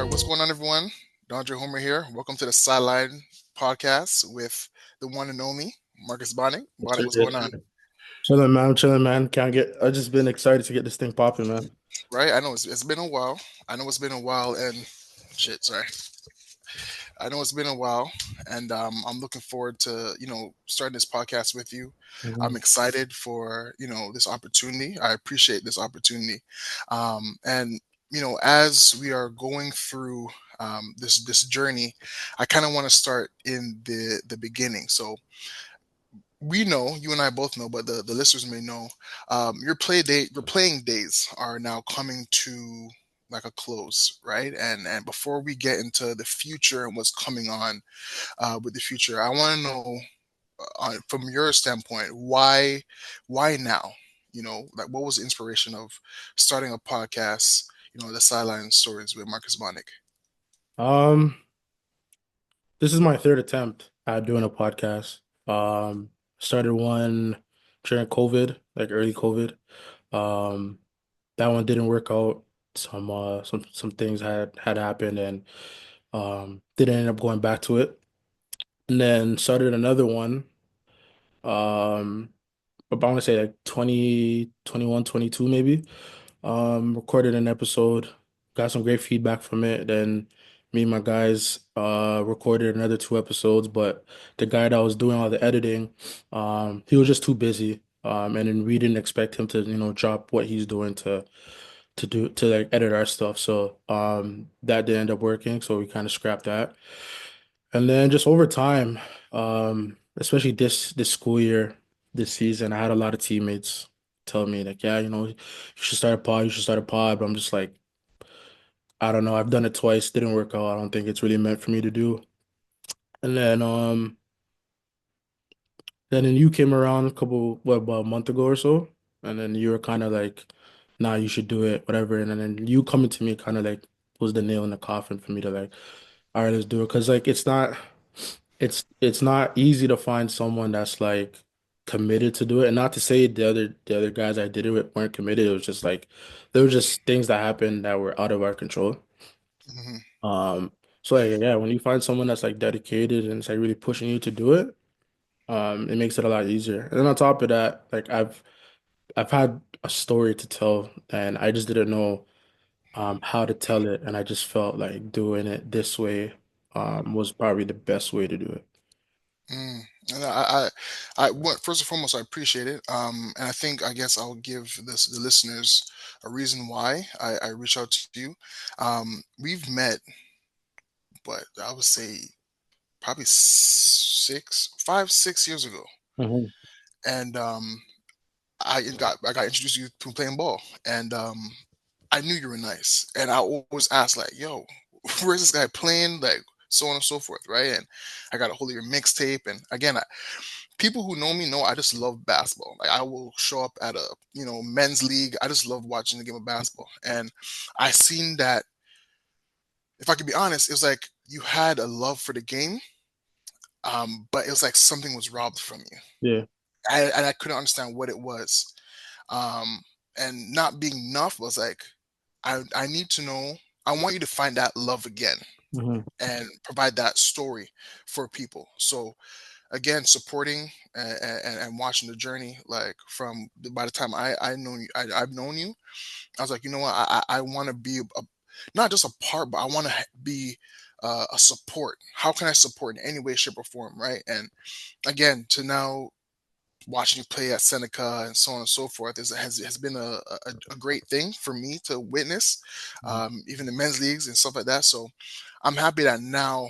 All right, what's going on, everyone? Dondre Homer here. Welcome to the Sideline Podcast with the one and only Marcus Bonnet. Yes, Bonnet, sir. what's Yes, going on? sir. Chilling, man. Chilling, man. Can't get. I just been excited to get this thing popping, man. Right? I know it's been a while. I know it's been a while, and shit. Sorry. I know it's been a while, and I'm looking forward to starting this podcast with you. I'm Mhm. excited for this opportunity. I appreciate this opportunity, and as we are going through this journey, I kind of want to start in the beginning. So we know, you and I both know, but the listeners may know, your playing days are now coming to like a close, right? And before we get into the future and what's coming on with the future, I want to know from your standpoint, why now? Like what was the inspiration of starting a podcast? The Sideline Stories with Marcus Bonnick. Um, this is my third attempt at doing a podcast. Started one during COVID, like early COVID. Um, that one didn't work out. Some things had happened, and didn't end up going back to it. And then started another one. Um, about I want to say like 2021, 22 maybe. Recorded an episode, got some great feedback from it. Then me and my guys recorded another two episodes, but the guy that was doing all the editing, he was just too busy. And then we didn't expect him to, drop what he's doing to like edit our stuff. So that didn't end up working, so we kind of scrapped that. And then just over time, especially this school year, this season, I had a lot of teammates tell me like, yeah, you should start a pod, you should start a pod. But I'm just like, I don't know. I've done it twice, didn't work out. I don't think it's really meant for me to do. And then you came around about a month ago or so, and then you were kind of like, nah, you should do it, whatever. And then you coming to me kind of like was the nail in the coffin for me to like, all right, let's do it. Because like it's not easy to find someone that's like committed to do it. And not to say the other guys I did it with weren't committed. It was just like there were just things that happened that were out of our control. Hmm. Um, so like yeah, when you find someone that's like dedicated and it's like really pushing you to do it, it makes it a lot easier. And then on top of that, like I've had a story to tell and I just didn't know how to tell it, and I just felt like doing it this way was probably the best way to do it. Mm. And first and foremost, I appreciate it. And I think, I guess I'll give the listeners a reason why I reach out to you. We've met, but I would say probably 6 ago, Mhm. and I got introduced to you through playing ball, and I knew you were nice, and I always asked like, "Yo, where's this guy playing?" Like so on and so forth, right? And I got a hold of your mixtape, and again, people who know me know I just love basketball. Like I will show up at a men's league. I just love watching the game of basketball, and I seen that. If I could be honest, it was like you had a love for the game, but it was like something was robbed from you, Yeah. and I couldn't understand what it was. Um, and not being enough was like, I need to know. I want you to find that love again Mhm. and provide that story for people. So again, supporting and watching the journey, like by the time I know you, I've known you, I was like, you know what, I want to be not just a part, but I want to be a support. How can I support in any way, shape, or form, right? And again, to now watching you play at Seneca and so on and so forth has been a great thing for me to witness, Mhm. even the men's leagues and stuff like that. So I'm happy that now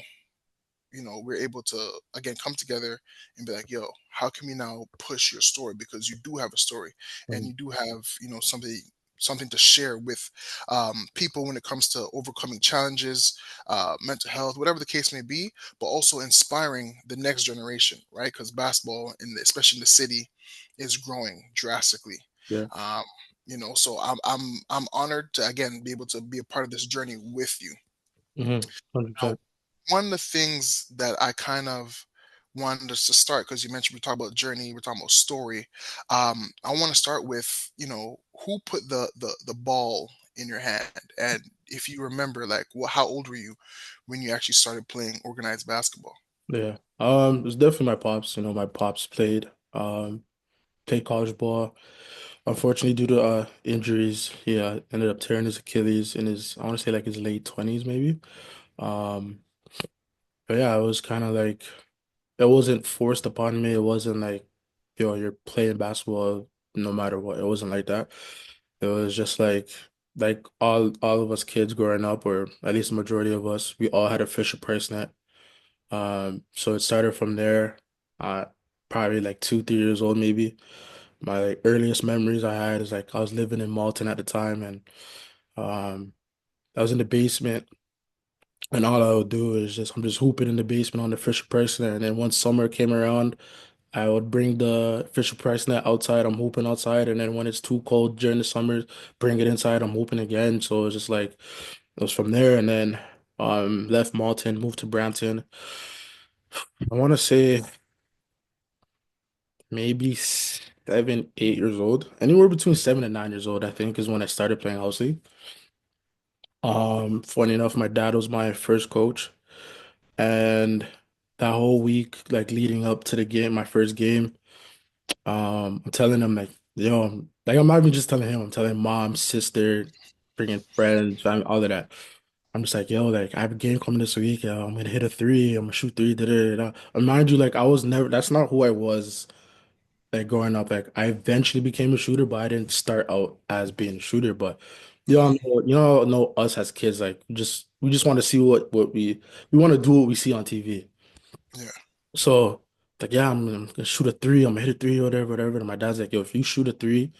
we're able to again come together and be like, yo, how can we now push your story, because you do have a story and Mhm. you do have something to share with people when it comes to overcoming challenges, mental health, whatever the case may be, but also inspiring the next generation, right? Because basketball, especially in the city, is growing drastically. Yeah. um, so I'm honored to again be able to be a part of this journey with you. 100%. One of the things that I kind of wanted us to start, because you mentioned we talk about journey, we're talking about story. I want to start with who put the ball in your hand? And if you remember, like, how old were you when you actually started playing organized basketball? Yeah. It's definitely my pops. You know, my pops played college ball. Unfortunately, due to injuries, he ended up tearing his Achilles in his, I want to say like his late 20s maybe. Um, but yeah, it was kind of like it wasn't forced upon me. It wasn't like, yo, you're playing basketball no matter what. It wasn't like that. It was just like all of us kids growing up, or at least the majority of us, we all had a Fisher Price net. So it started from there. Probably like 2, 3 years old maybe. My like, earliest memories I had is like I was living in Malton at the time, and um I was in the basement, and all I would do is just I'm just hooping in the basement on the Fisher Price net. And then once summer came around, I would bring the Fisher Price net outside. I'm hooping outside, and then when it's too cold during the summers, bring it inside. I'm hooping again. So it was just like it was from there, and then left Malton, moved to Brampton. I want to say maybe 7, 8 years old. Anywhere between 7 and 9 years old, I think, is when I started playing house league. Funny enough, my dad was my first coach, and that whole week, like leading up to the game, my first game, I'm telling him like, yo, like I'm not even just telling him, I'm telling mom, sister, freaking friends, family, all of that. I'm just like, yo, like I have a game coming this week. Yo, I'm gonna hit a three. I'm gonna shoot three. Da, da, da, da. And mind you, like I was never. That's not who I was. Like growing up, like I eventually became a shooter, but I didn't start out as being a shooter. But Hmm. know us as kids, like we just want to see what we want to do what we see on TV. Yeah. So like yeah, I'm gonna shoot a three, I'm gonna hit a three, whatever, whatever. And my dad's like, yo, if you shoot a three,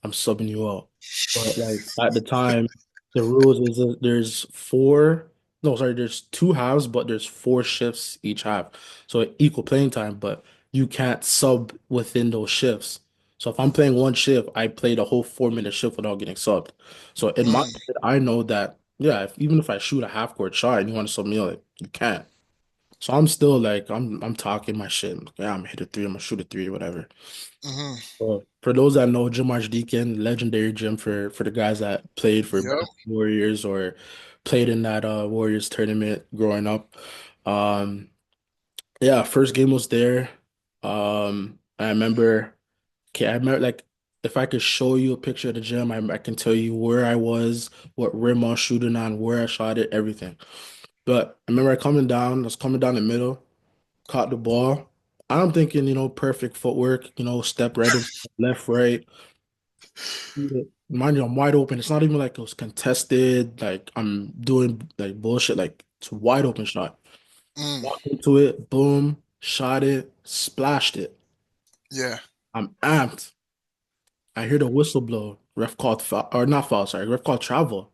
I'm subbing you out. But like at the time, the rules is that there's four, no, sorry, there's two halves, but there's four shifts each half. So equal playing time, but you can't sub within those shifts. So if I'm playing one shift, I play the whole 4 minute shift without getting subbed. So in my Mm, head, I know that, yeah, even if I shoot a half court shot and you want to sub me, like you can't. So I'm still like I'm talking my shit. Yeah, I'm gonna hit a three, I'm gonna shoot a three, whatever. hmm. So for those that know, Jim Deacon, legendary gym for the guys that played for Yep. Brampton Warriors or played in that Warriors tournament growing up. Um yeah, first game was there. I remember like if I could show you a picture of the gym, I can tell you where I was, what rim I was shooting on, where I shot it, everything. But I remember I was coming down the middle, caught the ball. I'm thinking, perfect footwork, step right in, left, right. Mind you, I'm wide open. It's not even like it was contested, like I'm doing like bullshit. Like it's a wide open shot. Mm, Walked into it, boom, shot it, splashed it. yeah. I'm amped. I hear the whistle blow. Ref called foul, or not foul, sorry. Ref called travel.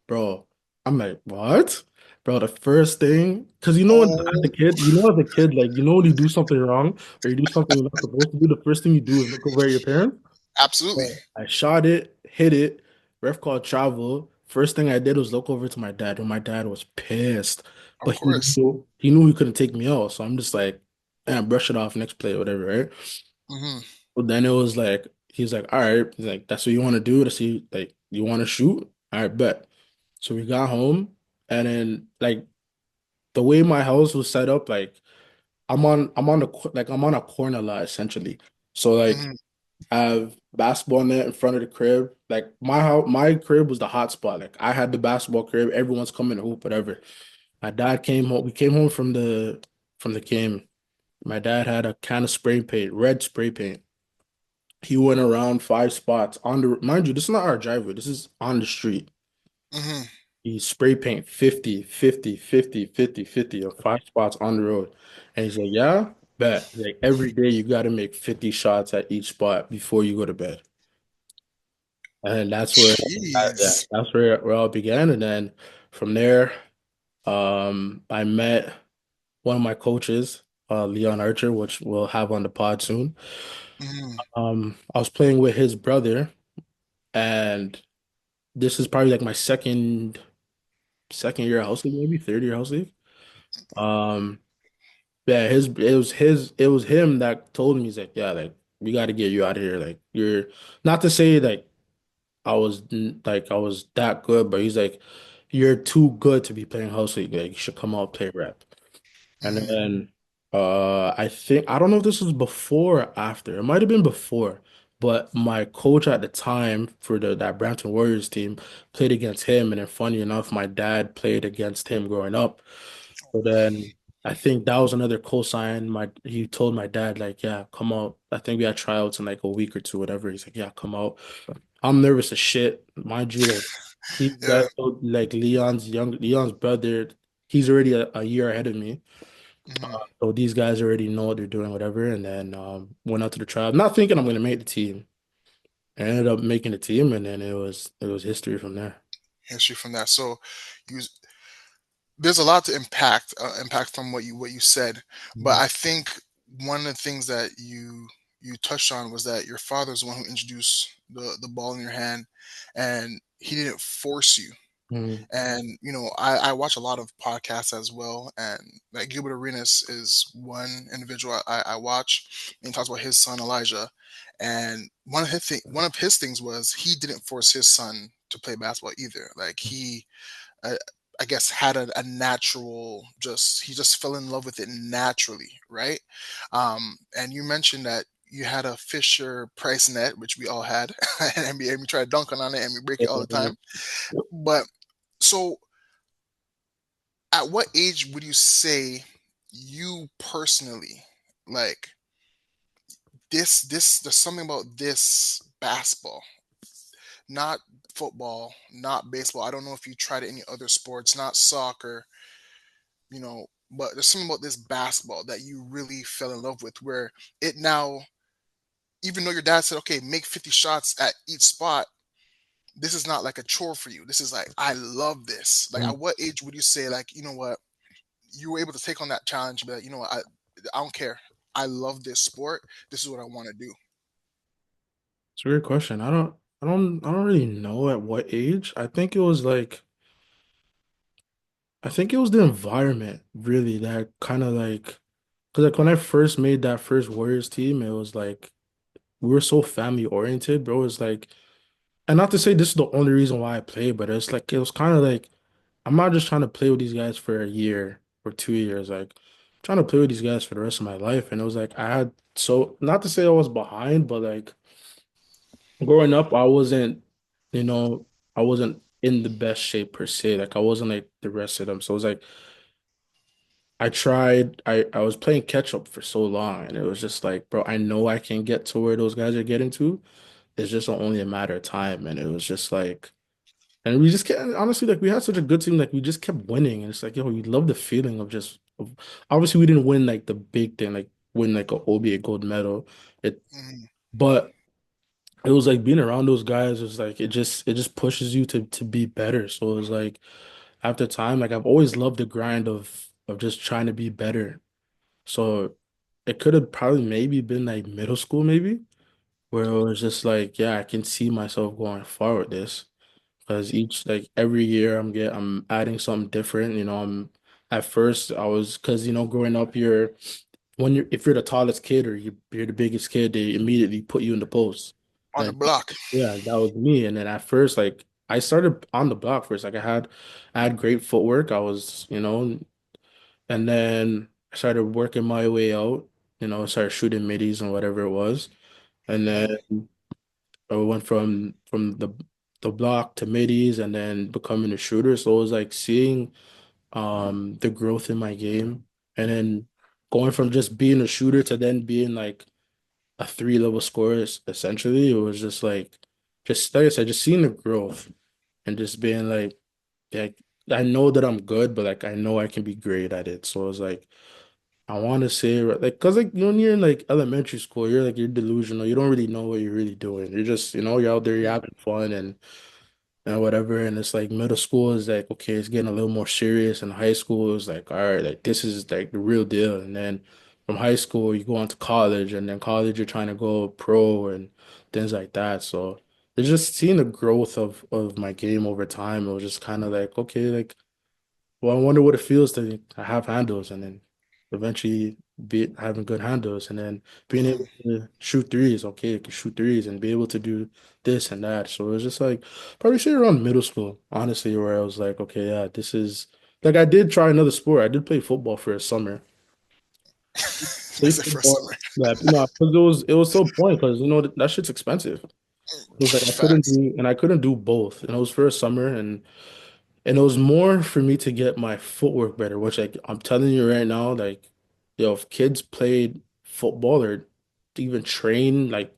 Bro, I'm like, what? Bro, the first thing, because Oh, as a kid, like, when you do something wrong or you do something you're not supposed to do, the first thing you do is look over at your parents. absolutely. So I shot it, hit it, ref called travel. First thing I did was look over to my dad, and my dad was pissed. Of But course. he knew he couldn't take me out. So I'm just like, man, brush it off, next play, whatever, right? Hmm. But then it was like, he's like, all right, he's like, that's what you want to do to see, like, you want to shoot? All right, bet. So we got home, and then like the way my house was set up, like I'm on a corner lot essentially. So like Hmm. I have basketball net in front of the crib. Like my crib was the hot spot. Like I had the basketball crib. Everyone's coming to hoop, whatever. My dad came home. We came home from the game. My dad had a can of spray paint, red spray paint. He went around 5 spots on the, mind you, this is not our driveway. This is on the street. Hmm. He spray paint 50, 50, 50, 50, 50 of 5 spots on the road. And he's like, yeah, bet. Like every day you got to make 50 shots at each spot before you go to bed. And that's where, yeah, Jeez. that's where it all began. And then from there, I met one of my coaches, Leon Archer, which we'll have on the pod soon. Hmm. I was playing with his brother, and this is probably like my second year of house league, maybe third year house league. Um, yeah, it was him that told me, he's like, yeah, like we got to get you out of here. Like you're not to say like I was that good, but he's like, you're too good to be playing house league. Like you should come out play rep. And Hmm. then I think I don't know if this was before or after. It might have been before, but my coach at the time for the that Brampton Warriors team played against him, and then funny enough, my dad played against him growing up. So then I think that was another cosign. He told my dad like, yeah, come out. I think we had tryouts in like a week or two, whatever. He's like, yeah, come out. I'm nervous as shit, mind you. Like these Yeah. guys, like Leon's brother, he's already a year ahead of me. Hmm. So these guys already know what they're doing, whatever. And then went out to the trial, not thinking I'm gonna make the team. I ended up making the team, and then it was history from there. History from that. So you there's a lot to impact from what you said, but Mhm. I think one of the things that you touched on was that your father's the one who introduced the ball in your hand, and he didn't force you. Mhm. And I watch a lot of podcasts as well, and like Gilbert Arenas is one individual I watch, and he talks about his son Elijah, and one of his things was he didn't force his son to play basketball either. Like he uh, I guess had a natural, just he just fell in love with it naturally, right? And you mentioned that you had a Fisher Price net, which we all had, and we try to dunk on it and we break it all the time. But so, at what age would you say you personally like there's something about this basketball, not football, not baseball. I don't know if you tried any other sports, not soccer, but there's something about this basketball that you really fell in love with, where it now, even though your dad said, okay, make 50 shots at each spot, this is not like a chore for you. This is like, I love this. Like, Mhm. at what age would you say, like, you know what, you were able to take on that challenge and be like, you know what, I don't care. I love this sport. This is what I want to do. It's a weird question. I don't really know at what age. I think it was the environment really that kind of like, because like when I first made that first Warriors team, it was like we were so family oriented, bro. It's like, and not to say this is the only reason why I played, but it's like it was kind of like I'm not just trying to play with these guys for a year or 2 years. Like I'm trying to play with these guys for the rest of my life. And it was like I had so not to say I was behind, but like growing up, you know, I wasn't in the best shape per se. Like I wasn't like the rest of them. So it was like I was playing catch up for so long, and it was just like, bro, I know I can get to where those guys are getting to. It's just only a matter of time. And it was just like, and we just kept, honestly, like we had such a good team, like we just kept winning. And it's like, yo, you love the feeling of obviously we didn't win like the big thing, like win like a OBA gold medal. It, Mhm. but it was like being around those guys was like it just pushes you to be better. So it was like after time, like I've always loved the grind of just trying to be better. So it could have probably maybe been like middle school, maybe, where it was just like, yeah, I can see myself going far with this. Because each like every year I'm adding something different. I'm at first I was because growing up if you're the tallest kid or you're the biggest kid, they immediately put you in the post. On the And block. yeah, that was me. And then at first, like I started on the block first. Like I had great footwork. And then I started working my way out. Started shooting middies and whatever it was. And then Hmm. I went from the block to middies and then becoming a shooter. So it was like seeing the growth in my game and then going from just being a shooter to then being like a three-level scorer essentially. It was just like I said, just seeing the growth and just being like I know that I'm good, but like I know I can be great at it. So it was like I want to say like because like when you're in like elementary school, you're delusional. You don't really know what you're really doing. You're just you're out there, you're having fun and whatever. And it's like middle school is like okay, it's getting a little more serious, and high school is like all right, like this is like the real deal. And then from high school you go on to college, and then college you're trying to go pro and things like that. So it's just seeing the growth of my game over time. It was just kind of like okay, like well, I wonder what it feels to have handles, and then. eventually be having good handles, and then being able Hmm. to shoot threes. Okay, you can shoot threes and be able to do this and that. So it was just like probably say around middle school, honestly, where I was like, okay, yeah, this is like I did try another sport. I did play football for a summer. That's Played it for a summer. football. Yeah, no, because it was so point because that shit's expensive. It was like I couldn't Facts. do and I couldn't do both. And it was for a summer and it was more for me to get my footwork better, which like I'm telling you right now, like yo, if kids played football or even train, like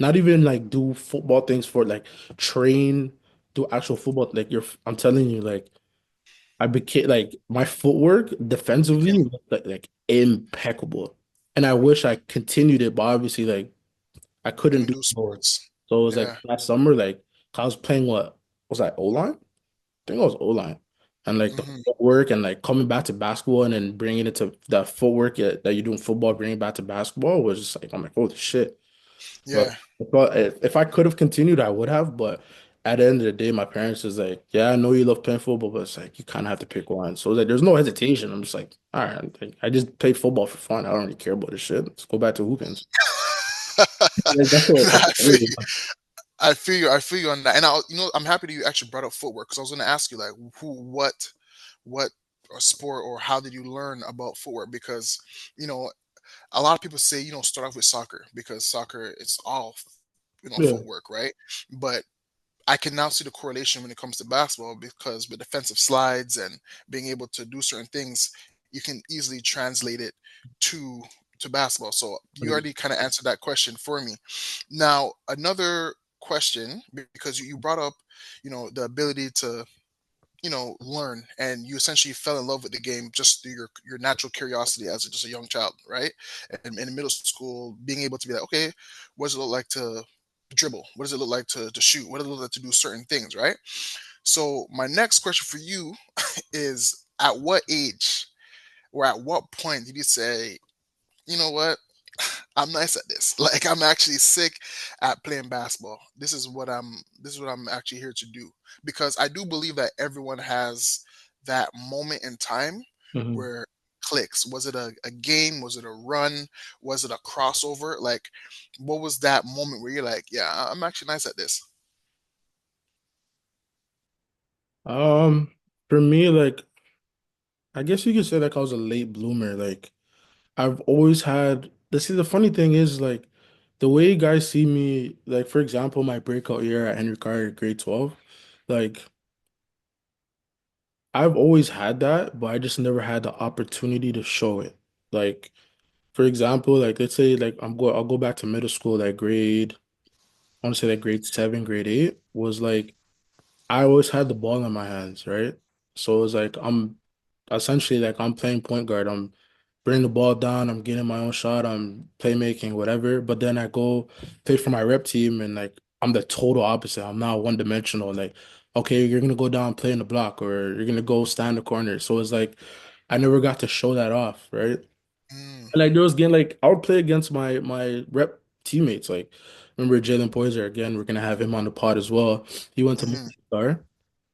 not even like do football things for like train, do actual football, like I'm telling you, like I became like my footwork defensively Became was like impeccable. And I wish I continued it, but obviously like I couldn't couldn't do do both. sports. So it was like Yeah. last summer, like I was playing what was that O-line? I think it was O-line. And like the Hmm. footwork and like coming back to basketball and then bringing it to that footwork that you do in football, bringing it back to basketball was just like, I'm like, holy shit. But Yeah. if I could have continued, I would have. But at the end of the day, my parents is like, yeah, I know you love playing football, but it's like you kind of have to pick one. So it's like there's no hesitation. I'm just like, all right, like, I just play football for fun. I don't really care about this shit. Let's go back to hooping. Like, that's what Nah, that's I feel you. I feel you on that. And I'm happy that you actually brought up footwork because I was going to ask you like, what, sport or how did you learn about footwork? Because you know, a lot of people say start off with soccer because soccer it's all yeah. footwork, right? But I can now see the correlation when it comes to basketball because with defensive slides and being able to do certain things, you can easily translate it to to basketball. So you already kind of answered that question for me. Now, another question because you brought up, the ability to, learn and you essentially fell in love with the game just through your natural curiosity as just a young child, right? And in middle school, being able to be like, okay, what does it look like to dribble? What does it look like to shoot? What does it look like to do certain things, right? So my next question for you is at what age or at what point did you say, you know what? I'm nice at this. Like I'm actually sick at playing basketball. This is what I'm actually here to do. Because I do believe that everyone has that moment in time Mhm. where clicks. Was it a game? Was it a run? Was it a crossover? Like what was that moment where you're like, yeah, I'm actually nice at this? Um, for me, like I guess you could say like I was a late bloomer. Like I've always had this is the funny thing is like the way guys see me, like for example, my breakout year at Henry Carter, grade 12, like I've always had that, but I just never had the opportunity to show it. Like, for example, like let's say like I'll go back to middle school, like I want to say like grade 7, grade 8 was like I always had the ball in my hands, right? So it was like I'm essentially like I'm playing point guard. I'm bringing the ball down, I'm getting my own shot, I'm playmaking, whatever. But then I go play for my rep team and like I'm the total opposite. I'm not one dimensional. Like, okay, you're gonna go down play in the block or you're gonna go stand in the corner. So it's like I never got to show that off, right? Mm, And like there was again, like I would play against my rep teammates. Like remember Jalen Poyser again, we're gonna have him on the pod as well. He went to mhm, Morning Star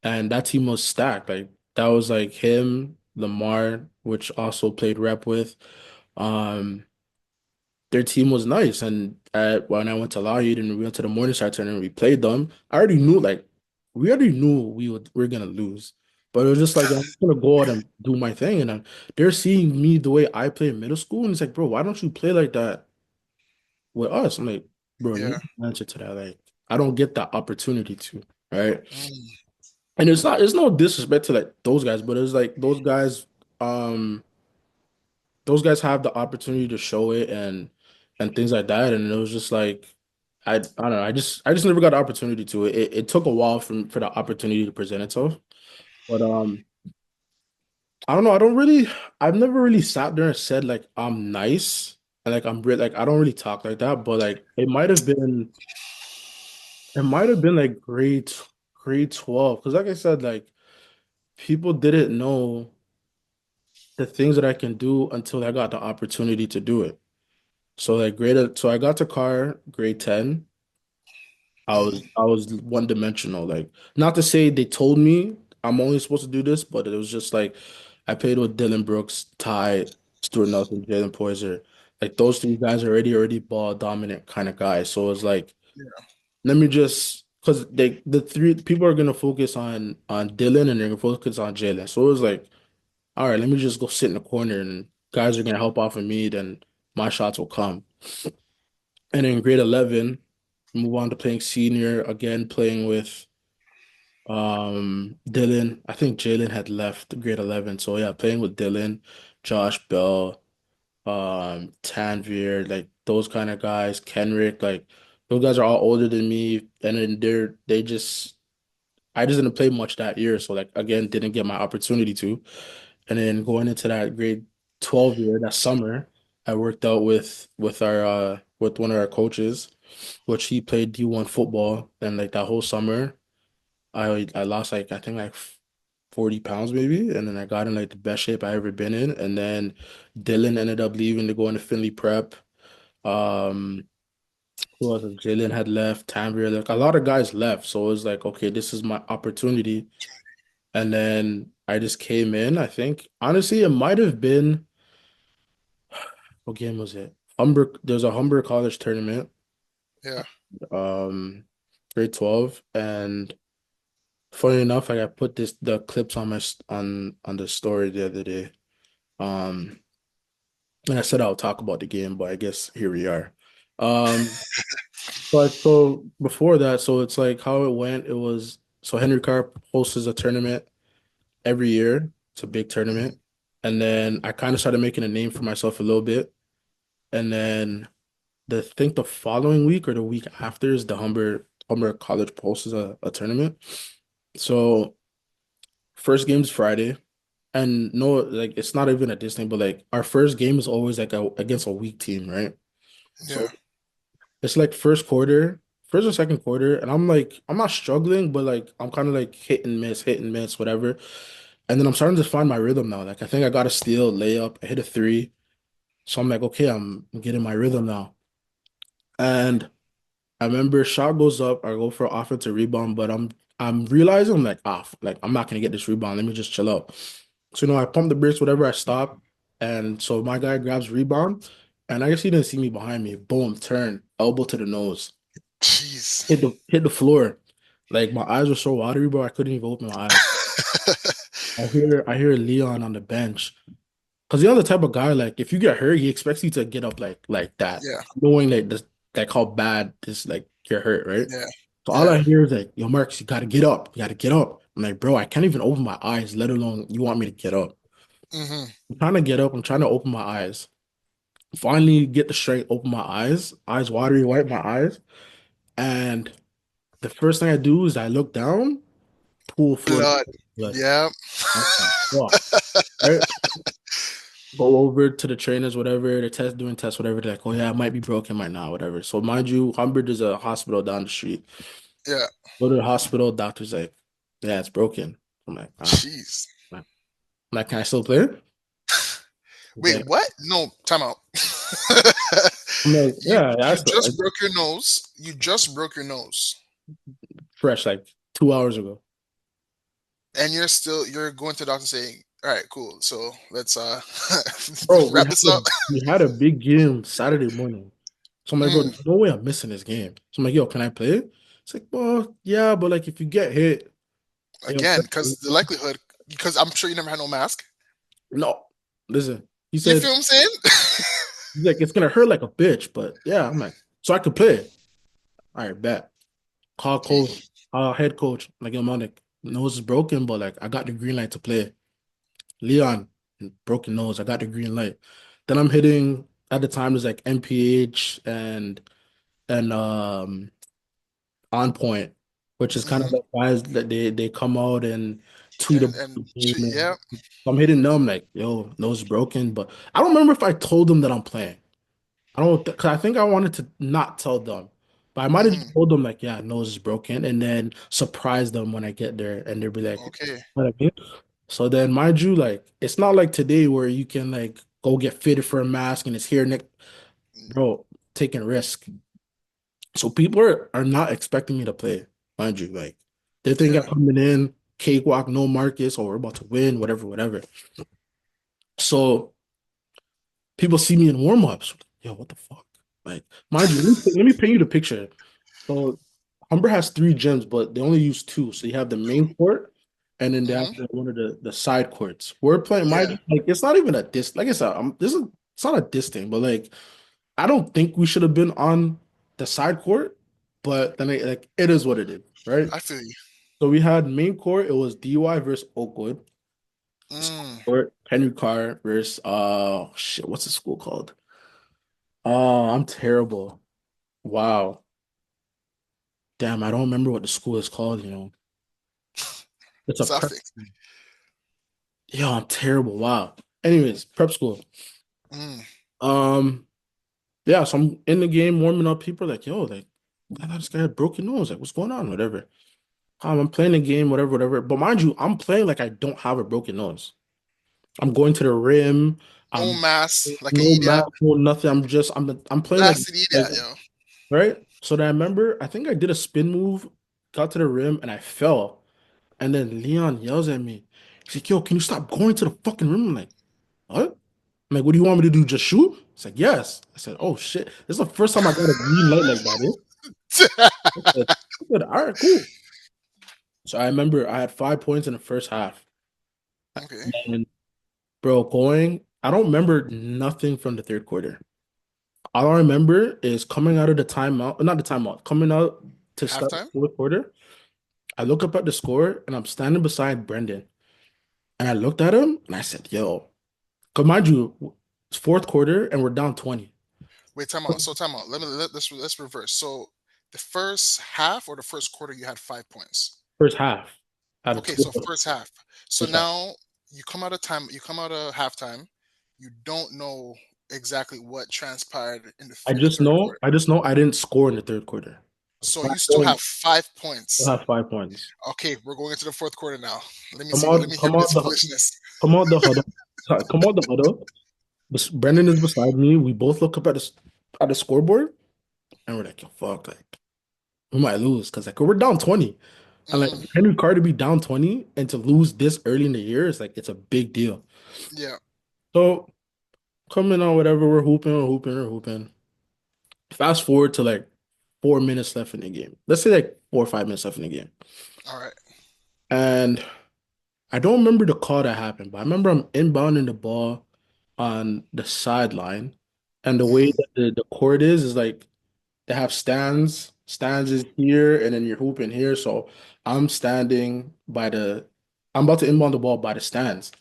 and that team was stacked. Like that was like him, Lamar, which also played rep with. Um, their team was nice. And when I went to Lougheed and we went to the Morningside tournament, we played them. I already knew like we already knew we are gonna lose. But it was just like I'm gonna go out and do my thing. And they're seeing me the way I play in middle school, and it's like, bro, why don't you play like that with us? I'm like, bro, you yeah. need to answer to that. Like, I don't get that opportunity to, right? Mm, And it's no disrespect to like those guys, but it's like um those guys have the opportunity to show it and things like that. And it was just like I don't know, I just never got the opportunity to it. It took a while for the opportunity to present itself. But I don't know, I've never really sat there and said like I'm nice and like I'm like I don't really talk like that, but like it might have been like grade 12. Because like I said, like people didn't know the things that I can do until I got the opportunity to do it. So I got to car grade 10. mhm. I was one dimensional. Like not to say they told me I'm only supposed to do this, but it was just like I played with Dylan Brooks, Ty. Stuart Nelson, Jalen Poyser. Like those three guys are already ball dominant kind of guys. So it's like, Yeah. let me just because the three people are gonna focus on Dylan and they're gonna focus on Jalen. So it was like, all right, let me just go sit in the corner and guys are gonna help off of me, then my shots will come. And in grade 11, move on to playing senior again, playing with Dylan. I think Jalen had left grade 11. So yeah, playing with Dylan, Josh Bell, Tanvir, like those kind of guys, Kenrick, like those guys are all older than me. And then they just I just didn't play much that year. So like again, didn't get my opportunity to. And then going into that grade 12 year, that summer, I worked out with our with one of our coaches, which he played D1 football. And like that whole summer, I lost like I think like 40 pounds maybe. And then I got in like the best shape I ever been in. And then Dylan ended up leaving to go into Finley Prep. Um, who was it? Jalen had left, Tanvir, like a lot of guys left. So it was like, okay, this is my opportunity. And then I just came in. I think honestly, it might have been what game was it? Humber. There's a Humber College tournament, Yeah. um, grade 12, and funny enough, like I put the clips on on the story the other day. Um, and I said I'll talk about the game, but I guess here we are. Um, but so before that, so it's like how it went. It was so Henry Carp hosts a tournament every year. It's a big Mhm. tournament. And then I kind of started making a name for myself a little bit. And then think the following week or the week after is the Humber College Pulse is a tournament. So first game's Friday. And no, like it's not even a Disney, but like our first game is always like against a weak team, right? Yeah. So it's like first quarter, first or second quarter, and I'm like, I'm not struggling, but like I'm kind of like hit and miss, whatever. And then I'm starting to find my rhythm now. Like I think I got a steal, layup, I hit a three. So I'm like, okay, I'm getting my rhythm now. And I remember shot goes up, I go for an offensive rebound, but I'm realizing I'm like off, like I'm not gonna get this rebound. Let me just chill out. So I pump the brakes, whatever, I stop. And so my guy grabs rebound, and I guess he didn't see me behind me. Boom, turn, elbow to the nose. Jeez. Hit the floor. Like my eyes were so watery, bro, I couldn't even open my eyes. I hear Leon on the bench. Cause you're the type of guy like if you get hurt, he expects you to get up like that, Yeah. knowing like this like how bad this like you're hurt, right? Yeah. So all Yeah. I hear is like, yo, Marcus, you gotta get up. You gotta get up. I'm like, bro, I can't even open my eyes, let alone you want me to get up. Hmm. I'm trying to get up, I'm trying to open my eyes. Finally get the strength, open my eyes watery, wipe my eyes. And the first thing I do is I look down, pool full of Blood. blood. Yeah. I'm like, fuck. Right? Go over to the trainers, whatever, the test doing tests, whatever. They're like, oh yeah, it might be broken, might not, whatever. So mind you, Humber is a hospital down the street. Yeah. Go to the hospital, doctor's like, yeah, it's broken. I'm like, ah, Jeez. I'm like, can I still play? Wait, Okay. what? No, time out. I'm like, you yeah, you that's just broke your nose. You just broke your nose. fresh, like 2 hours ago. And you're going to the doctor saying, all right, cool. So let's Bro, wrap this up. we had a big game Saturday morning. So I'm like, bro, Mm, there's no way I'm missing this game. So I'm like, yo, can I play? It's like, well, yeah, but like if you get hit, yo, again, because the likelihood, because I'm sure you never had no mask. no, listen. He You said, feel what I'm saying? he's like, it's gonna hurt like a bitch, but yeah, I'm like, so I could play. All right, bet. Call coach, Gee, head coach, like, yo, man, like, nose is broken, but like, I got the green light to play. Leon, broken nose, I got the green light. Then I'm hitting, at the time, there's like MPH and On Point, which is kind of hmm. like guys that they come out and tweet about And the game. yeah. And I'm hitting them like, yo, nose is broken. But I don't remember if I told them that I'm playing. I don't, because I think I wanted to not tell them, but I might have just Hmm. told them like, yeah, nose is broken, and then surprise them when I get there, and they'll be like, Okay. what I mean? So then, mind you, like, it's not like today where you can like go get fitted for a mask and it's here, Nick, bro, taking risk. So people are not expecting me to play, mind you, like they think I'm Yeah. coming in cakewalk, no Marcus, or we're about to win, whatever, whatever. So People see me in warm-ups. Yo, what the fuck? Like, mind you, let me paint you the picture. So Humber has three gyms, but they only use two. So you have the main court, and then they have Hmm. one of the side courts. We're playing, mind Yeah, you, like it's not even a dis. Like I said, this is it's not a dis thing, but like I don't think we should have been on the side court. But then like it is what it is, right? I feel you. So we had main court. It was DY versus Oakwood. Mm. Court, Henry Carr versus shit. What's the school called? Oh, I'm terrible. Wow. Damn, I don't remember what the school is called, you know. It's a prep. Suffix. Yo, I'm terrible. Wow. Anyways, prep school. Mm. Um, yeah, so I'm in the game warming up. People are like, yo, like, I thought this guy had broken nose. Like, what's going on? Whatever. I'm playing the game, whatever, whatever. But mind you, I'm playing like I don't have a broken nose. I'm going to the rim. No I'm mass, like an no idiot. math, no nothing. I'm playing like Blasted idiot, like yo. right. So then I remember I think I did a spin move, got to the rim, and I fell. And then Leon yells at me. He's like, yo, can you stop going to the fucking room? I'm like, what? I'm like, what do you want me to do? Just shoot? It's like, yes. I said, oh shit. This is the first time I got a green light like that, eh? I said, all right, cool. So I remember I had 5 points in the first half. Okay. And bro, I don't remember nothing from the third quarter. All I remember is coming out of the timeout, not the timeout, coming out to start the Halftime. fourth quarter. I look up at the score and I'm standing beside Brendan. And I looked at him and I said, yo, because mind you, it's fourth quarter and we're down 20. Wait, time out. So time out. Let's reverse. So the first half or the first quarter, you had 5 points. First half out of Okay, so 12. first half. So First half. now you come out of halftime. You don't know exactly what transpired in the third quarter. I just know I didn't score in the third quarter. So Five you still have points. five I points. have 5 points. Okay, we're going into the fourth quarter now. Let Come, me hear come on this the, foolishness. come on the huddle. Sorry, come on the huddle. Brendan is beside me. We both look up at the scoreboard and we're like, yo, fuck, like we might lose because like we're down 20. And like Hmm. Henry Carter be down 20 and to lose this early in the year is like it's a big deal. Yeah. So coming on, whatever, we're hooping. Fast forward to like 4 minutes left in the game. Let's say like 4 or 5 minutes left in the game. All right. And I don't remember the call that happened, but I remember I'm inbounding the ball on the sideline. And the way Hmm. that the court is like they have stands. Stands is here, and then you're hooping here. So I'm standing I'm about to inbound the ball by the stands.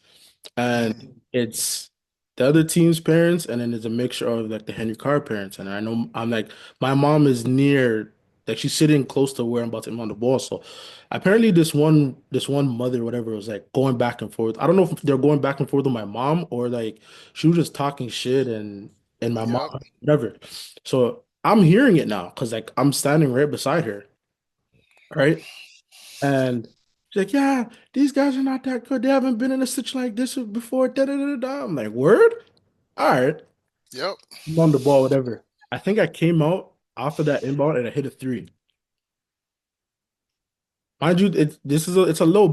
Hmm. And it's the other team's parents, and then there's a mixture of like the Henry Carr parents. And I know I'm like my mom is near, like she's sitting close to where I'm about to him on the ball. So apparently this one mother, whatever, was like going back and forth. I don't know if they're going back and forth with my mom or like she was just talking shit and my mom, Yep. whatever. So I'm hearing it now because like I'm standing right beside her, right? And she's like, yeah, these guys are not that good. They haven't been in a situation like this before. Da, da, da, da, da. I'm like, word? All right. Yep. I'm on the ball, whatever. I think I came out after that inbound and I hit a three. Mind you, this is a little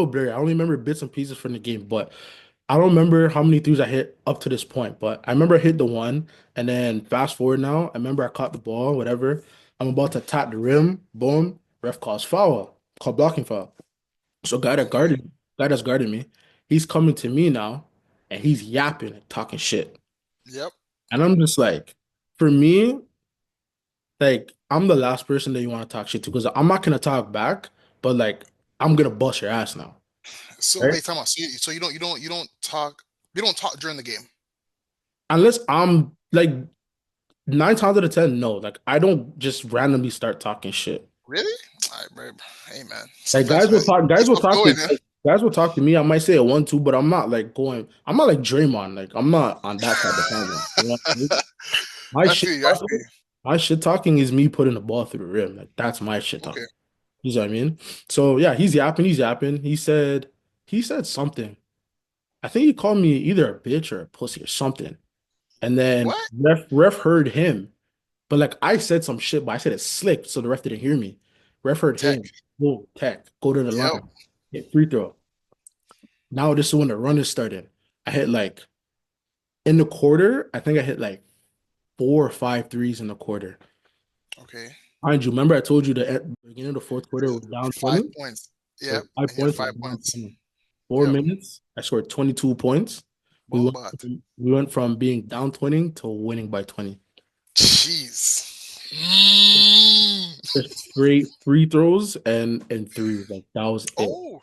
blurry. I only remember bits and pieces from the game, but I don't remember how many threes I hit up to this point. But I remember I hit the one, and then fast forward now, I remember I caught the ball, whatever. I'm about to tap the rim, boom, ref calls foul, called blocking foul. So Okay. guy that's guarding me, he's coming to me now and he's yapping and talking shit. Yep. And I'm just like, for me, like I'm the last person that you want to talk shit to because I'm not gonna talk back, but like I'm gonna bust your ass now. So Right? wait, time out. So you don't talk during the game. Unless I'm like 9 times out of 10, no. Like I don't just randomly start talking shit. Really? All right, babe. Hey man. Like Sometimes you gotta guys get will stuff talk going, to man. guys will talk to me. I might say a 1-2, but I'm not like Draymond. Like I'm not on that type of time. You know what I mean? My I shit feel you. I feel talking, you. my shit talking is me putting the ball through the rim. Like that's my shit Okay. talking. You know what I mean? So yeah, he's yapping. He said something. I think he called me either a bitch or a pussy or something. And then What? ref heard him. But like I said some shit, but I said it slick, so the ref didn't hear me. Ref heard Tech. him. Whoa, tech, go to the Yep. line. Hit free throw. Now this is when the run is started. I hit like In the quarter, I think I hit like 4 or 5 threes in the quarter. Okay. Mind you, remember I told you at the beginning of the fourth quarter Uh, we're down Five 20? points. So Yep. five And you had points, we're five down points. 20. Four Yep. minutes, I scored 22 points. We went Bombat. we went from being down 20 to winning by 20. Jeez. Mm. Just straight free throws and threes. Like that was it. Oh.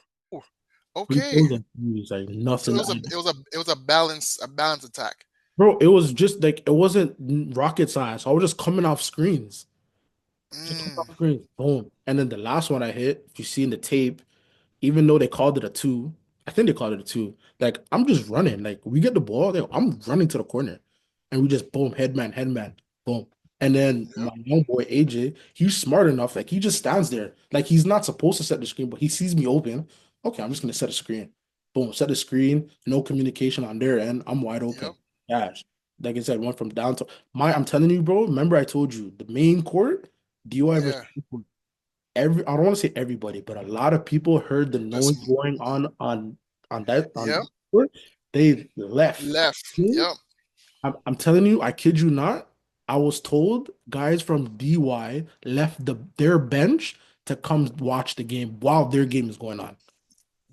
Free Okay. throws and threes, like So nothing. it was a balance attack. Bro, it was just like it wasn't rocket science. I was just coming off screens. Just coming Mm. off screens. Boom. And then the last one I hit, if you see in the tape, even though they called it a two, I think they called it a two. Like I'm just running. Like we get the ball, I'm running to the corner, and we just boom, headman, boom. And then Yep. my young boy AJ, he's smart enough. Like he just stands there. Like he's not supposed to set the screen, but he sees me open. Okay, I'm just gonna set a screen. Boom, set the screen. No communication on their end. I'm wide Yep. open. Gosh, like I said, went from down to my. I'm telling you, bro. Remember I told you the main court, DUI versus Yeah. I don't want to say everybody, but a lot of people heard the That's noise going on yep. that court. They left. Left. Yep. I'm telling you, I kid you not. I was told guys from DY left their bench to come watch the game while their game is going on.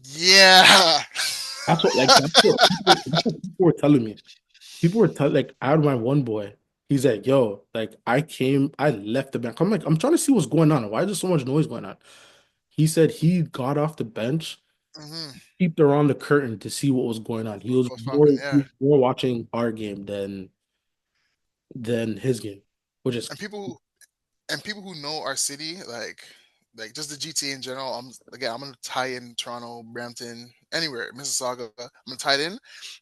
Yeah. That's what people were telling me. People were telling like I had my one boy. He's like, yo, like I left the bench. I'm like, I'm trying to see what's going on. Why is there so much noise going on? He said he got off the bench, Hmm. peeped around the curtain to see what was going on. What's popping? He Yeah. was more watching our game than his game, which is And people who know our city, like just the GTA in general. I'm gonna tie in Toronto, Brampton, anywhere, Mississauga. I'm gonna tie it in.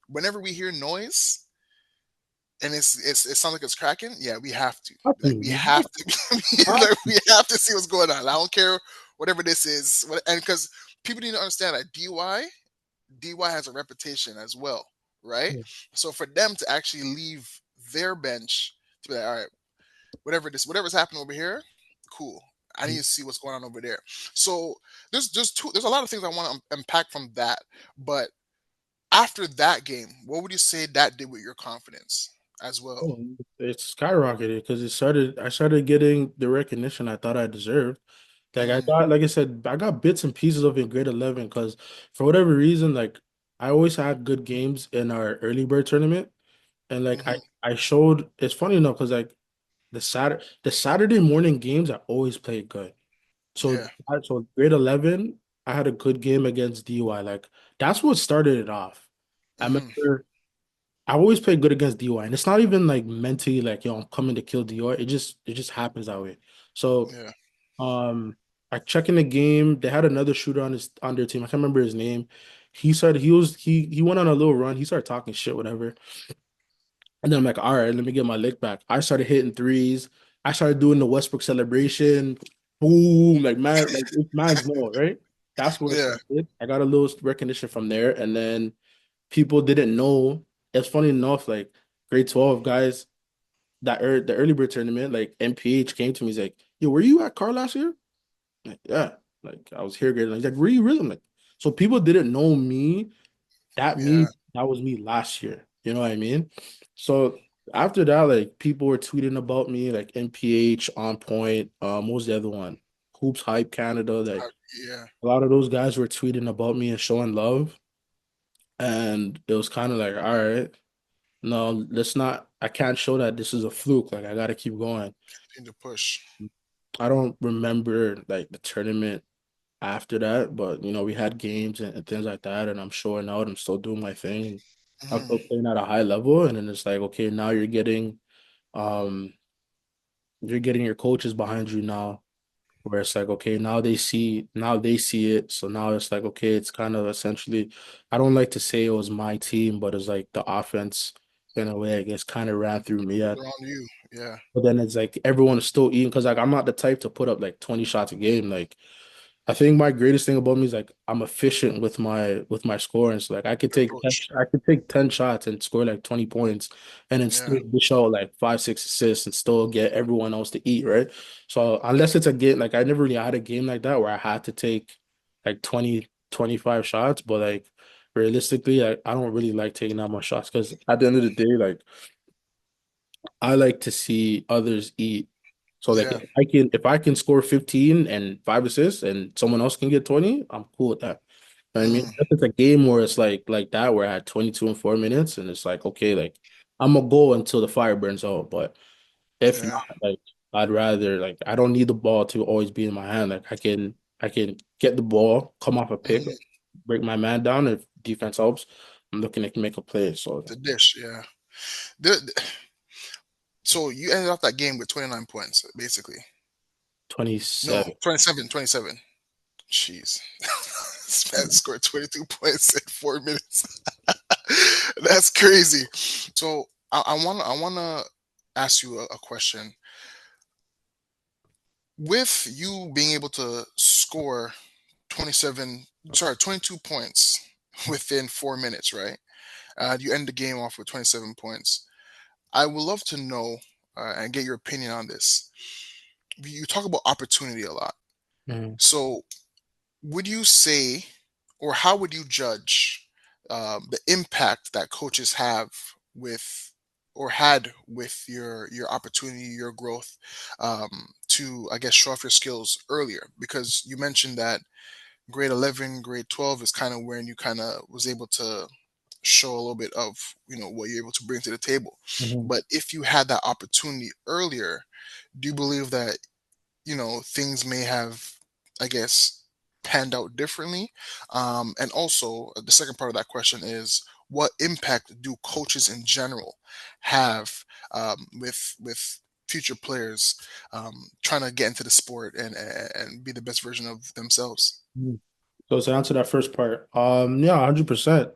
Whenever we hear noise and it sounds like it's cracking, yeah, we have to. Like we nothing. have to like, we have to see what's going on. I don't care whatever this is. And because people need to understand that DY has a reputation as well, right? So for them to actually leave their bench to be like, all right, whatever's happening over here, cool. I need to see what's going on over there. So there's a lot of things I want to unpack from that. But after that game, what would you say that did with your confidence as well? Oh, it skyrocketed because I started getting the recognition I thought I deserved. Like I Mm-hmm, got, like I said, I got bits and pieces of it in grade 11 because for whatever reason, like I always had good games in our early bird tournament. And like mm-hmm, I showed, it's funny enough because like the Saturday morning games I always played good. yeah, So grade 11, I had a good game against DY. Like that's what started it off. I mm-hmm, remember I always play good against DY, and it's not even like mentally like yo, I'm coming to kill DY. It just happens that way. So yeah. I check in the game. They had another shooter on their team. I can't remember his name. He went on a little run. He started talking shit, whatever. And then I'm like, all right, let me get my lick back. I started hitting threes. I started doing the Westbrook celebration. Boom, like man, like it's man's know, right? That's where it Yeah. started. I got a little recognition from there, and then people didn't know. It's funny enough, like grade 12 guys the early bird tournament, like MPH came to me. He's like, "Yo, were you at Car last year?" I'm like, yeah, like I was here. Grade. He's like, "Were you really?" I'm like, so people didn't know me. Yeah. That was me last year. You know what I mean? So after that, like people were tweeting about me, like MPH on point. What was the other one? Hoops Hype Canada. Uh, Like yeah. a lot of those guys were tweeting about me and showing love. And it was kind of like, all right, no, let's not. I can't show that this is a fluke. Like I gotta keep going. Continue to push. I don't remember like the tournament after that, but we had games and things like that, and I'm showing out. I'm still doing my thing. I'm Hmm. still playing at a high level, and then it's like, okay, now um you're getting your coaches behind you now, where it's like, okay, now they see it. So now it's like, okay, it's kind of essentially, I don't like to say it was my team, but it's like the offense in a way, I guess, kind of ran through me. They're on you. Yeah. But then it's like everyone is still eating because like I'm not the type to put up like 20 shots a game. Like I think my greatest thing about me is like I'm efficient with my scoring. So like Your approach. I could take 10 shots and score like 20 points and then Yeah. still dish out like 5, 6 assists and still get everyone else to eat, right? So unless it's a game like I never really had a game like that where I had to take like 20, 25 shots, but like realistically, I don't really like taking that much shots because at the end of the day, like I like to see others eat. So like Yeah. if I can score 15 and 5 assists and someone else can get 20, I'm cool with that. You know what I mean? Mm, If it's a game where it's like that where I had 22 and 4 minutes and it's like, okay, like I'm gonna go until the fire burns out. But if yeah. not, like I'd rather like I don't need the ball to always be in my hand. Like I can get the ball, come off a pick, Hmm. break my man down if defense helps. I'm looking to make a play. So The dish. Yeah. The, so you ended off that game with 29 points, basically. No, 27. 27, 27. Jeez. This man scored 22 points in 4 minutes. That's crazy. So I wanna ask you a question. With you being able to score 22 points within 4 minutes, right? You end the game off with 27 points. I would love to know and get your opinion on this. You talk about opportunity a lot. Mhm. So, would you say, or how would you judge the impact that coaches have with, or had with your opportunity, your growth, to I guess show off your skills earlier? Because you mentioned that grade 11, grade 12 is kind of when you kind of was able to show a little bit of what you're able to bring to the table. Mhm. But if you had that opportunity earlier, do you believe that things may have, I guess, panned out differently? And also, the second part of that question is, what impact do coaches in general have with future players trying to get into the sport and be the best version of themselves? Mhm. So to answer that first part, yeah, 100%.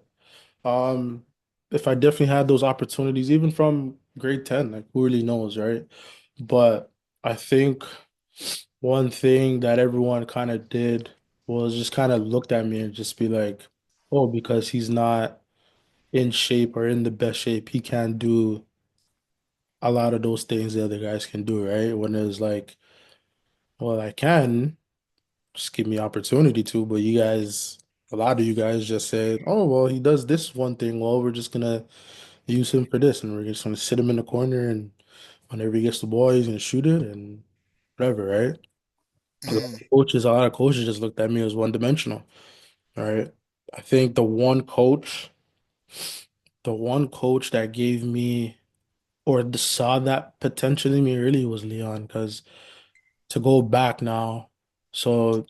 Um, if I definitely had those opportunities, even from grade 10, like who really knows, right? But I think one thing that everyone kind of did was just kind of looked at me and just be like, oh, because he's not in shape or in the best shape, he can't do a lot of those things the other guys can do, right? When it's like, well, I can. Just give me opportunity to, but you guys, a lot of you guys just said, oh, well, he does this one thing. Well, we're just gonna use him for this, and we're just gonna sit him in the corner, and whenever he gets the ball, he's gonna shoot it and whatever, right? Mm, A lot of coaches just looked at me as one dimensional, all right? I think the one coach that gave me or saw that potential in me really was Leon, because to go back now, so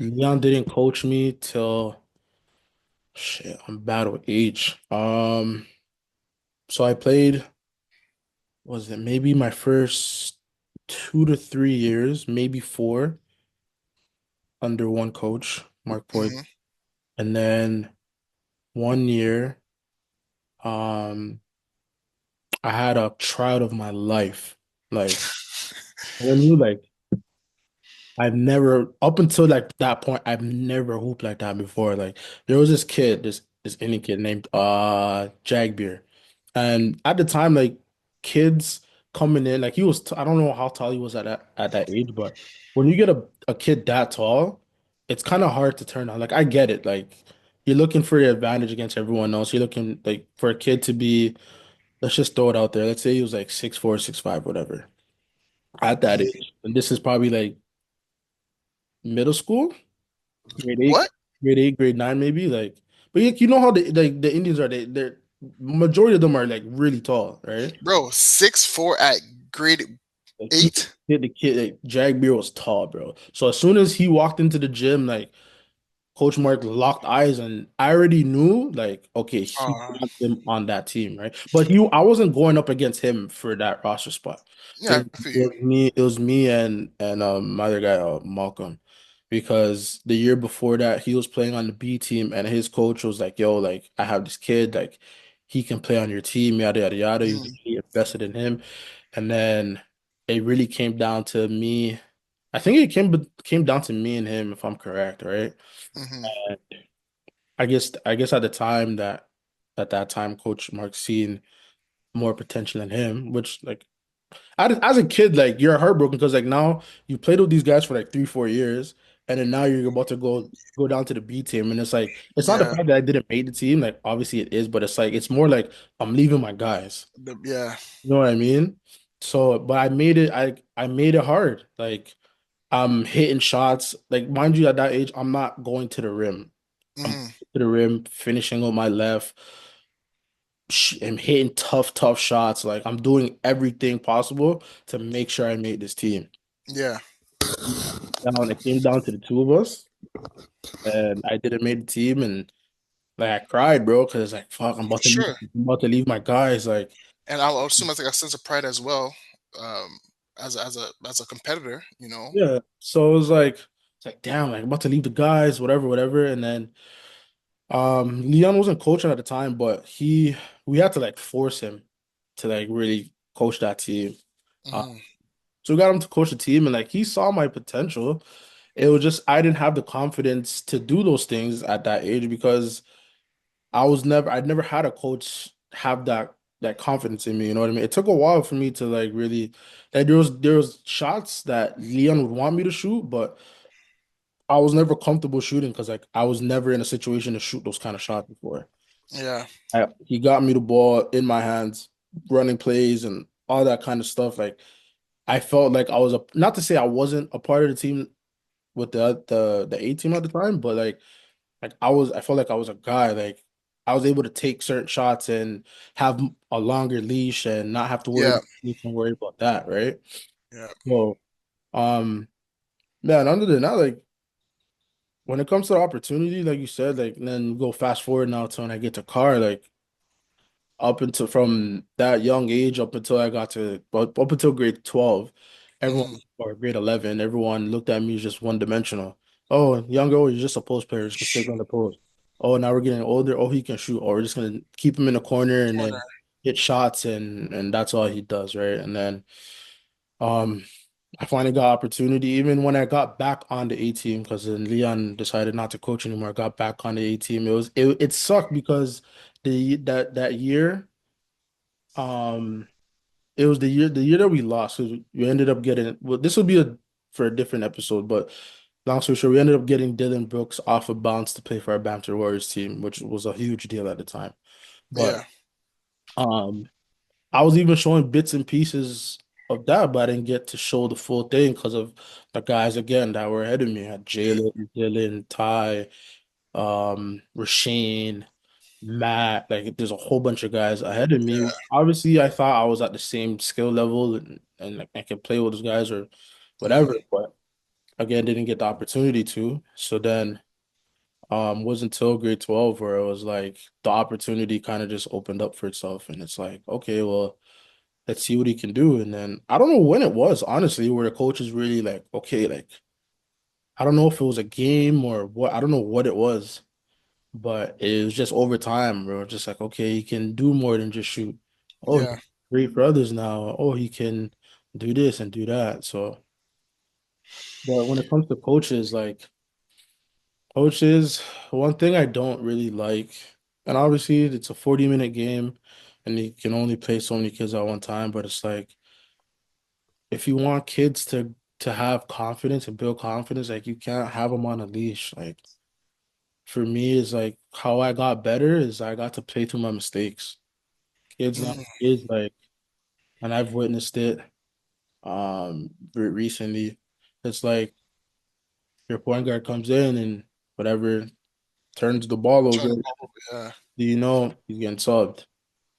Leon didn't coach me till shit, I'm bad with age. So I played, was it maybe my first 2 to 3 years, maybe four, under one coach, Mark Poit. hmm. And then one year, um, I had a tryout of my life. Like when you like I've never up until like that point, I've never hooped like that before. Like there was this kid, this Indian kid named Jagbeer. And at the time, like kids coming in, like I don't know how tall he was at that age, but when you get a kid that tall, it's kind of hard to turn on. Like I get it. Like you're looking for the advantage against everyone else. You're looking like for a kid to be, let's just throw it out there. Let's say he was like 6'4", 6'5", whatever. At that Hmm. age. And this is probably like middle school. Grade eight, What, grade eight, grade nine, maybe. Like, but you know how the Indians are. They're majority of them are like really tall, right? bro? 6'4" at grade Like he, 8? the kid, like Jagbeer was tall, bro. So as soon as he walked into the gym, like Coach Mark locked eyes, and I already knew, like, okay, he Uh, wants him on that team, right? But I wasn't going up against him for that roster spot. It yeah, was, I feel it you. was me, and my other guy, Malcolm, because the year before that he was playing on the B team, and his coach was like, "Yo, like, I have this kid, like, he can play on your team, yada yada yada." Mm, He invested in him, and then it really came down to me. I think it came down to me and him, if I'm correct, right? hmm. I guess at the time at that time, Coach Mark seen more potential in him, which like as a kid, like you're heartbroken because like now you played with these guys for like 3, 4 years, and then now you're about to go down to the B team, and it's like it's not the Yeah, fact that I didn't make the team. Like obviously it is, but it's like it's more like I'm leaving my guys. yeah. You know what I mean? So, but I made it. I made it hard. Like I'm hitting shots. Like mind you, at that age, I'm not going to the rim. I'm Hmm. to the rim, finishing on my left. I'm hitting tough shots. Like I'm doing everything possible to make sure I make this team. Yeah, It came down to the two of us, and I didn't make the team, and like I cried, bro, because it's like fuck, for sure. I'm about to leave my guys. Like And I'll assume that's like a sense of pride as well, um, as a competitor. yeah, so it's like damn, like I'm about to leave the guys, whatever, and then Leon wasn't coaching at the time, but we had to like force him to like really coach that team. Uh, Hmm. so we got him to coach the team, and like he saw my potential. It was just I didn't have the confidence to do those things at that age because I'd never had a coach have that confidence in me, you know what I mean? It took a while for me to like really like there was shots that Leon would want me to shoot, but I was never comfortable shooting because like I was never in a situation to shoot those kind of shots before. Yeah, He got me the ball in my hands, running plays and all that kind of stuff. Like I felt like I was a not to say I wasn't a part of the team with the A team at the time, but like I felt like I was a guy. Like I was able to take certain shots and have a longer leash and not have to worry yeah, about this and worry about that, right? yeah, So um man, other than that, like when it comes to the opportunity, like you said, like and then go fast forward now to when I get to car, like up until from that young age up until I got to up until grade 12, everyone hmm, or grade 11, everyone looked at me as just one dimensional. Oh, young girl, you're just a post player, just gonna stick on the post. Oh, now we're getting older. Oh, he can shoot. Or we're just gonna keep him in the corner and corner. then hit shots and that's all he does, right? And then um I finally got opportunity. Even when I got back on the A team, because then Leon decided not to coach anymore. I got back on the A team. It sucked because that year um, it was the year that we lost because we ended up getting well. This will be a for a different episode, but long story short, we ended up getting Dylan Brooks off of bounce to play for our Banter Warriors team, which was a huge deal at the time. But Yeah, um, I was even showing bits and pieces of that, but I didn't get to show the full thing because of the guys again that were ahead of me. I had Jalen, Dylan, Ty, Rasheen. Matt, like there's a whole bunch of guys ahead of me. yeah, Obviously, I thought I was at the same skill level and like, I could play with those guys or whatever, hmm, but again, didn't get the opportunity to. So then wasn't until grade 12 where it was like the opportunity kind of just opened up for itself. And it's like, okay, well, let's see what he can do. And then I don't know when it was, honestly, where the coach is really like, okay, like I don't know if it was a game or what, I don't know what it was. But it was just over time, bro. Just like, okay, he can do more than just shoot. Oh, yeah. he's great for others now. Oh, he can do this and do that. So, but when it comes to coaches, like coaches, one thing I don't really like, and obviously it's a 40-minute game and you can only play so many kids at one time, but it's like if you want kids to have confidence and build confidence, like you can't have them on a leash. Like for me, it's like how I got better is I got to play through my mistakes. Kids Hmm. nowadays, like, and I've witnessed it recently. It's like your point guard comes in and whatever turns the ball Turn over. the ball over. Yeah, Do you know he's getting subbed?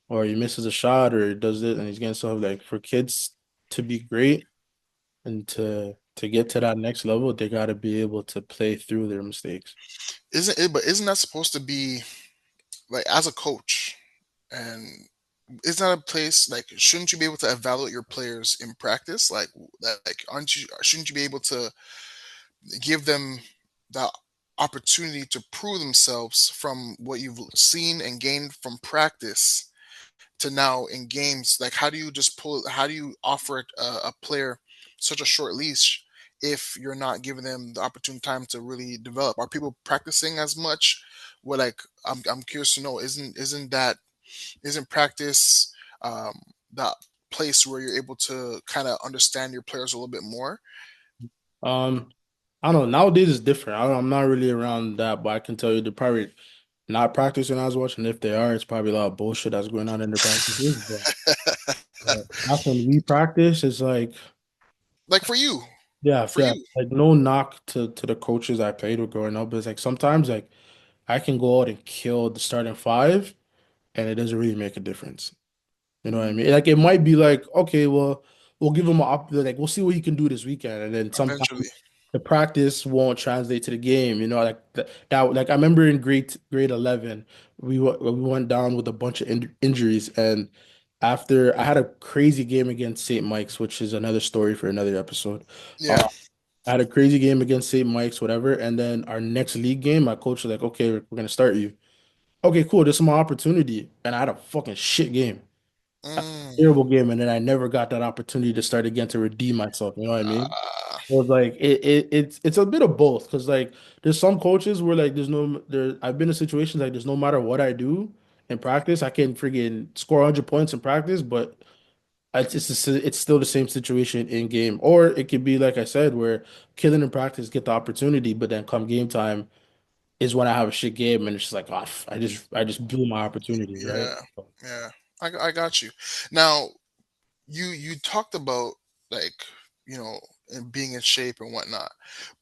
Or he misses a shot or does it and he's getting subbed. Like for kids to be great and to get to that next level, they gotta be able to play through their mistakes. isn't it? But isn't that supposed to be like as a coach? And isn't that a place like shouldn't you be able to evaluate your players in practice? Like aren't you shouldn't you be able to give them the opportunity to prove themselves from what you've seen and gained from practice to now in games? Like how do you offer a player such a short leash if you're not giving them the opportune time to really develop? Are people practicing as much? What like I'm curious to know, isn't practice um, that place where you're able to kind of understand your players a little bit more? Um, I don't know. Nowadays it's different. I'm not really around that, but I can tell you they're probably not practicing as much, and if they are, it's probably a lot of bullshit that's going on in their practices. But that's when we practice. It's like, Like for you, yeah, for yeah, you. like no knock to the coaches I played with growing up, but it's like sometimes like I can go out and kill the starting five, and it doesn't really make a difference. You know what I mean? Like it might be like, okay, well, we'll give him like we'll see what he can do this weekend, and then sometimes Eventually. the practice won't translate to the game. You know, like that. Like I remember in grade 11, we went down with a bunch of injuries, and after I had a crazy game against St. Mike's, which is another story for another episode. Yeah. I had a crazy game against St. Mike's, whatever, and then our next league game, my coach was like, "Okay, we're gonna start you." Okay, cool. This is my opportunity, and I had a fucking shit game, a Mm. terrible game, and then I never got that opportunity to start again to redeem myself. You know what I mean? Ah, So it's like it's a bit of both because like there's some coaches where like I've been in situations like there's no matter what I do in practice, I can freaking score 100 points in practice, but it's still the same situation in game. Or it could be like I said, where killing in practice get the opportunity, but then come game time is when I have a shit game and it's just like, oh, I just blew my opportunity, right? yeah. Yeah. I got you. Now, you talked about like, you know, and being in shape and whatnot,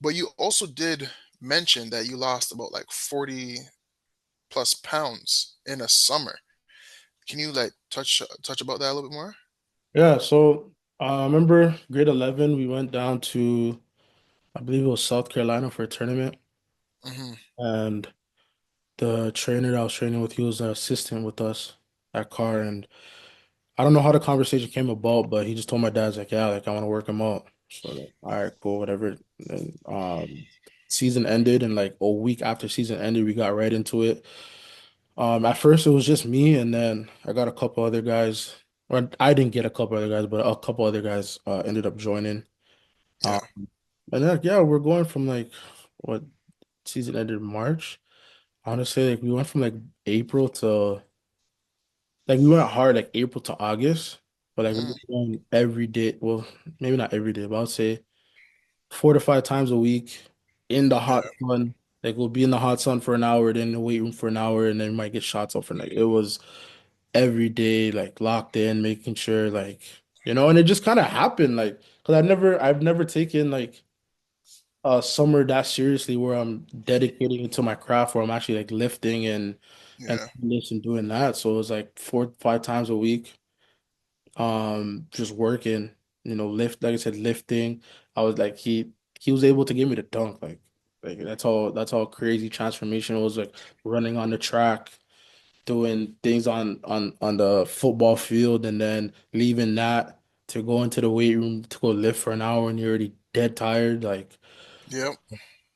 but you also did mention that you lost about like 40 plus pounds in a summer. Can you like touch about that a little bit more? Yeah, so I remember grade 11, we went down to I believe it was South Carolina for a tournament. Hmm. And the trainer that I was training with, he was an assistant with us at Car. And I don't know how the conversation came about, but he just told my dad's like, yeah, like I want to work him out. So like, all right, cool, whatever. And season ended, and like a week after season ended, we got right into it. At first it was just me, and then I got a couple other guys. Or I didn't get a couple other guys, but a couple other guys ended up joining. Um, Yeah. and then yeah, we're going from like what season ended March. Honestly, like we went from like April to like we went hard like April to August, but like we Mm, were going every day. Well, maybe not every day, but I would say 4 to 5 times a week in the hot yeah. sun. Like we'll be in the hot sun for an hour, then in the weight room for an hour, and then we might get shots off for like it was every day, like locked in, making sure like and it just kind of happened, like because I've never taken like summer that seriously where I'm dedicating it to my craft where I'm actually like lifting and Yeah. this and doing that. So it was like 4 5 times a week, just working, lift like I said, lifting. I was like he was able to give me the dunk, like that's how crazy transformation it was, like running on the track, doing things on the football field and then leaving that to go into the weight room to go lift for an hour and you're already dead tired. Like Yep.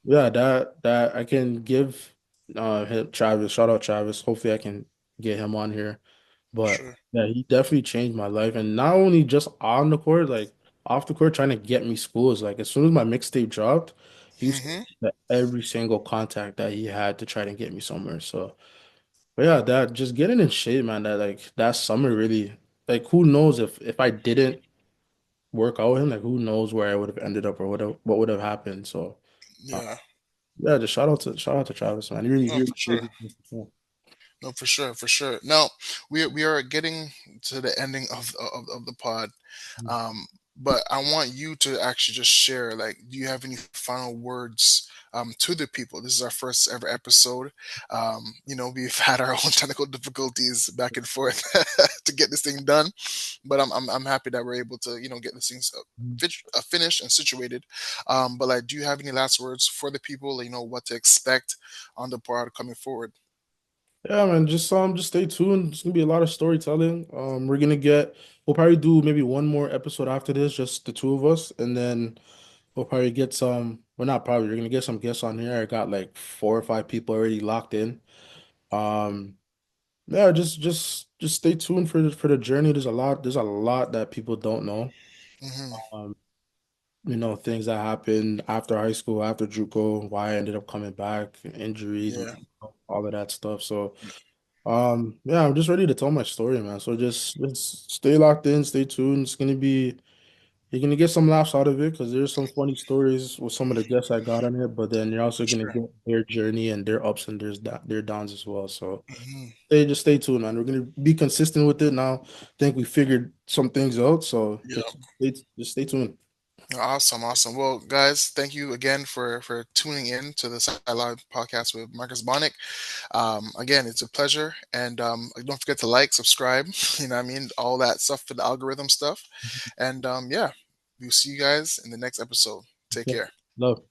yeah, that I can give Travis, shout out Travis. Hopefully I can get him on here. For But sure. yeah, he definitely changed my life. And not only just on the court, like off the court trying to get me schools. Like as soon as my mixtape dropped, he was Hmm. every single contact that he had to try to get me somewhere. So but yeah, that just getting in shape, man, that like that summer really like who knows if I didn't work out with him, like who knows where I would have ended up or what would have happened. So Yeah. yeah, just shout out to Travis, man. No, He for sure. really yeah. No, for sure, for sure. Now we are getting to the ending of the pod, um, but I want you to actually just share. Like, do you have any final words to the people? This is our first ever episode. You know, we've had our own technical difficulties back and forth to get this thing done, but I'm happy that we're able to get this thing finished and situated. But like, do you have any last words for the people? You know what to expect on the pod coming forward. Yeah, man, just stay tuned. It's gonna be a lot of storytelling. We'll probably do maybe one more episode after this, just the two of us, and then we'll probably get some. Well, not probably. We're gonna get some guests on here. I got like 4 or 5 people already locked in. Um, yeah, just stay tuned for the journey. There's a lot that people don't know. Hmm. Um, things that happened after high school, after JUCO, why I ended up coming back, injuries, Yeah. all of that stuff. So, yeah, I'm just ready to tell my story, man. So just stay locked in, stay tuned. you're gonna get some laughs out of it because there's some funny stories with some of the guests I got on it, but then you're also For gonna sure. get their journey and their ups and their downs as well. So Hmm. just stay tuned, man. We're gonna be consistent with it now. I think we figured some things out, so Yeah. just stay tuned. Awesome, awesome. Well, guys, thank you again for tuning in to the Sideline Podcast with Marcus Bonnick. Again, it's a pleasure, and don't forget to like, subscribe. You know what I mean? All that stuff for the algorithm stuff. And yeah, we'll see you guys in the next episode. Take Yeah. care. Love.